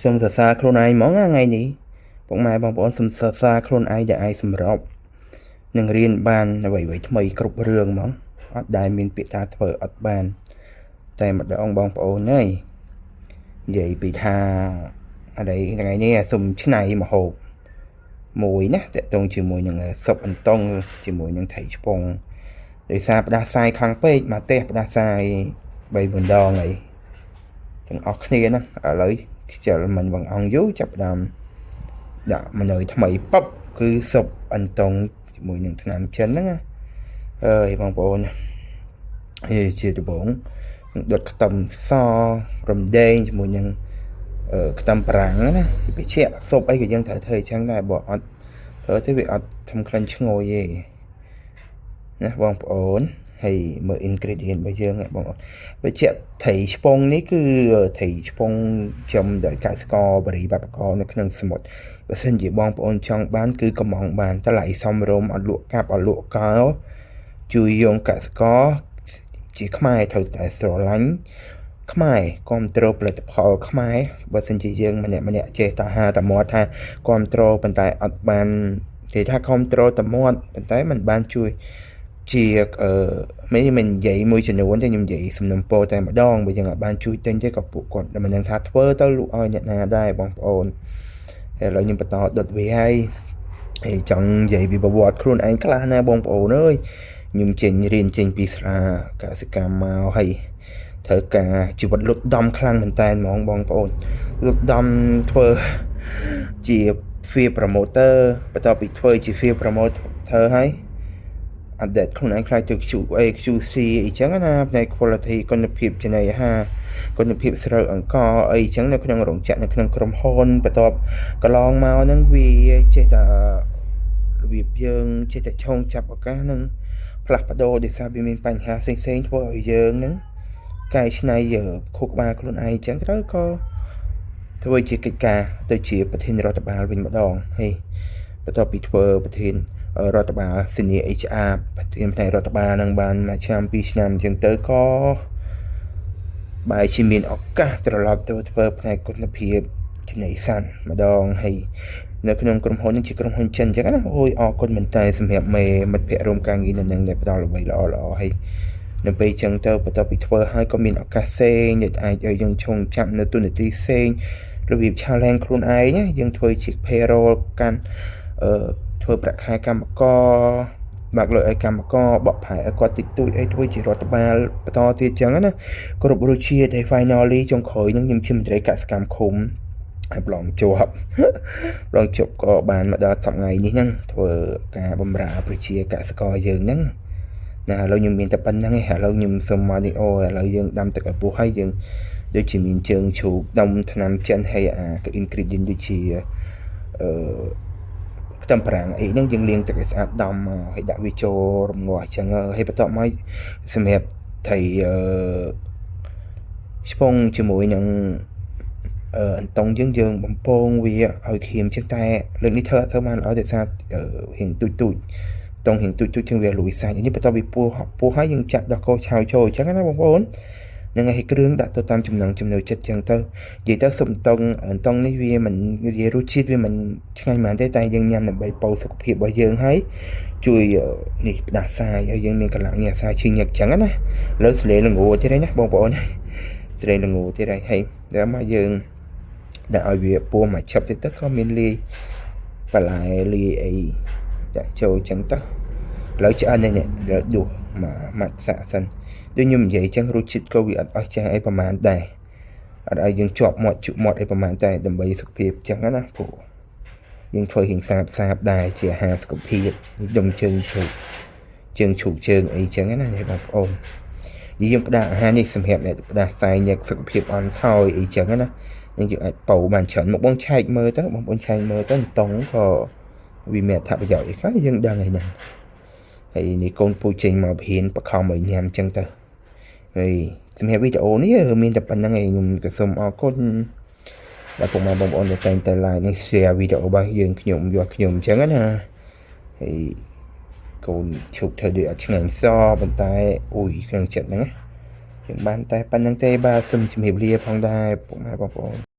សូមសរសើរខ្លួនឯងហ្មងថ្ងៃនេះពុកម៉ែបងប្អូនសូមសរសើរខ្លួនឯងដែលឯងសម្របនឹងរៀនបានអ្វីៗថ្មីគ្រប់រឿងហ្មងអត់ដែលមានពាក្យថាធ្វើអត់បានតែម្ដងបងប្អូនអើយនិយាយពីថាអីថ្ងៃនេះសូមឆ្នៃម្ហូបមួយណាតកតងជាមួយនឹងស៊ុបអន្ទង់ជាមួយនឹងត្រីឆ្ពងដោយសារផ្ដាសាយខ្លាំងពេកមកទេផ្ដាសាយ3-4ដងអីទាំងអស់គ្នាណាឥឡូវខ្ជិលមិនបងអង្គយូរចាប់ដើមដាក់មនុស្សថ្មីប៉បគឺស៊ុបអន្ទង់ជាមួយនឹងថ្នាំចិនហ្នឹងណាអើយបងប្អូនជាដំបងដុតខ្ទឹមសរំដេងជាមួយនឹងខ្ទឹមប្រាំងណាពីជាស៊ុបអីក៏យើងត្រូវធ្វើអញ្ចឹងដែរបើអត់ធ្វើទៅវាអត់ធ្វើក្លិនឈ្ងុយទេណាបងប្អូនហើយមើល ingredient របស់យើងបងប្អូនវាជាត្រីឆ្ពងនេះគឺត្រីឆ្ពងចំដោយកសិករបរិបត្តិករនៅក្នុងសមុទ្របើសិនជាបងប្អូនចង់បានគឺកំងបានតម្លៃសមរម្យអត់លក់កាប់អត់លក់កោជួយយកកសិករជាខ្មែរត្រូវតែស្រឡាញ់ខ្មែរគ្រប់គ្រងផលិតផលខ្មែរបើសិនជាយើងម្នាក់ចេះតែហាតែមាត់ថាគ្រប់គ្រងប៉ុន្តែអត់បាននិយាយថាគ្រប់គ្រងតែមាត់ប៉ុន្តែมันបានជួយជាមិននិយាយមួយចំនួនទេខ្ញុំនិយាយសំណុំពរតែម្ដងបើយើងអាចបានជួយទិញទេក៏ពួកគាត់មិនដឹងថាធ្វើទៅលក់ឲ្យអ្នកណាដែរបងប្អូនហើយឥឡូវខ្ញុំបន្តដុតវាហើយចង់និយាយពីប្រវត្តិខ្លួនឯងខ្លះណាបងប្អូនអើយខ្ញុំរៀនចេញពីសាលាកសិកម្មមកហើយត្រូវការជីវិតលុតដំខ្លាំងមែនតើហ្មងបងប្អូនលុតដំធ្វើជា field promoter បន្ទាប់ពីធ្វើជា field promoter ហើយអាដេតខ្លួនឯងខ្លាចទៅ QC អីចឹងណាផ្នែក quality គុណភាពចំណីអាហារគុណភាពស្រូវអង្ករអីចឹងនៅក្នុងរោងចក្រនៅក្នុងក្រុមហ៊ុនបន្ទាប់កន្លងមកហ្នឹងវាចេះតែរបៀបយើងចេះតែឆោងចាប់ឱកាសហ្នឹងផ្លាស់ប្ដូរដោយសារវាមានបញ្ហាផ្សេងធ្វើឲ្យយើងហ្នឹងកែច្នៃខួរក្បាលខ្លួនឯងចឹងទៅក៏ធ្វើជាកិច្ចការទៅជាប្រធានរដ្ឋបាលវិញម្ដងហើយបន្ទាប់ពីធ្វើប្រធានរដ្ឋបាលសញ្ញា HR ប្រធានផ្នែករដ្ឋបាលនឹងបានមួយឆ្នាំ2ឆ្នាំអញ្ចឹងទៅក៏បែរជាមានឱកាសត្រឡប់ទៅធ្វើផ្នែកគុណភាពចំណីសត្វម្ដងហើយនៅក្នុងក្រុមហ៊ុននេះជាក្រុមហ៊ុនចិនអញ្ចឹងណាអូយអរគុណមែនតើសម្រាប់មេមិត្តភ័ក្តិរួមការងារនៅនឹងដែលផ្ដល់អ្វីល្អហើយនៅពេលអញ្ចឹងទៅបន្ទាប់ពីធ្វើហើយក៏មានឱកាសផ្សេងដែលអាចឲ្យយើងឈោងចាប់នៅទូនាទីផ្សេងរបៀប challenge ខ្លួនឯងណាយើងធ្វើជា payroll កាន់ធ្វើប្រាក់ខែកម្មករបាក់លុយឲ្យកម្មករបកផែឲ្យគាត់តិចតួចអីធ្វើជារដ្ឋបាលបន្តទៀតចឹងណាគ្រប់រសជាតិហើយ finally ចុងក្រោយនឹងខ្ញុំជាមន្ត្រីកសិកម្មឃុំហើយប្រឡងជាប់ក៏បានមកដល់សប្តាហ៍នេះហ្នឹងធ្វើការបម្រើប្រជាកសិករយើងហ្នឹងណាឥឡូវខ្ញុំមានតែប៉ុណ្្នឹងឯងឥឡូវខ្ញុំសុំមកនេះឥឡូវយើងដាំទឹកឲ្យពុះហើយយើងដូចជាមានជើងជ្រូកដាំថ្នាំចិនហើយingredient ដូចជាខ្ទឹមប្រាំងអីហ្នឹងយើងលាងទឹកឲ្យស្អាតដំមកហើយដាក់វាចូលរំងាស់អញ្ចឹងហើយបន្ទាប់មកសម្រាប់ត្រីឆ្ពងជាមួយនឹងអន្ទង់យើងបំពងវាឲ្យក្រៀមជាងតែលើកនេះធ្វើបានល្អដោយសាររៀងទូចតង់រៀងទូចជាងវាលួយសាច់នេះបន្ទាប់ពីពោះហើយយើងចាក់ដល់កោឆៅចូលអញ្ចឹងណាបងប្អូននឹងឲ្យគ្រឿងដាក់ទៅតាមចំណង់ចំណូលចិត្តចឹងទៅនិយាយទៅស៊ុបអន្ទង់នេះវាមិននិយាយរសជាតិវាមិនឆ្ងាញ់ប៉ុន្មានទេតែយើងញ៉ាំដើម្បីប៉ូវសុខភាពរបស់យើងហើយជួយនេះផ្ដាសាយឲ្យយើងមានកម្លាំងញ៉ាំសាយឈឺញឹកចឹងណាលើសលេងល្ងទៀតហើយណាបងប្អូនសលេងល្ងទៀតហើយដល់មកយើងដាក់ឲ្យវាពោះមកឆាប់ទៀតទៅក៏មានលាយបន្លែលាយអីដាក់ចូលចឹងទៅឥឡូវឆ្អិននេះដួសមកម៉ាត់សាក់សិនដូចខ្ញុំនិយាយចឹងរសជាតិក៏វាអត់អស់ចាស់អីប្រហែលដែរអត់ឲ្យយើងជាប់មាត់ជក់មាត់អីប្រហែលតែដើម្បីសុខភាពចឹងណាព្រោះយើងធ្វើរៀងសាបដែរជាអាហារសុខភាពដុំជើងជ្រូកជើងអីចឹងណាបងប្អូននិយាយផ្ដាអាហារនេះសម្រាប់អ្នកផ្ដាសាយញឹកសុខភាពអន់ថយអីចឹងណាយើងអាចប៉ូវបានច្រើនមកបងឆែកមើលទៅបងប្អូនឆែកមើលទៅតង់ក៏វាមានអត្ថប្រយោជន៍អីខ្លះយើងដឹងហើយណាហើយនេះកូនពូចេញមកហ៊ានបខំឲ្យញ៉ាំចឹងទៅហើយសម្រាប់វីដេអូនេះមានតែប៉ុណ្្នឹងឯងខ្ញុំក៏សូមអរគុណដល់ពុកម៉ែបងប្អូនដែលតែងតែ like និង share វីដេអូរបស់យើងខ្ញុំអញ្ចឹងណាហើយកូនឈប់ធ្វើដូចអត់ឆ្ងាញ់សប៉ុន្តែអូយក្នុងចិត្តហ្នឹងចឹងបានតែប៉ុណ្្នឹងទេបាទសូមជម្រាបលាផងដែរពុកម៉ែបងប្អូន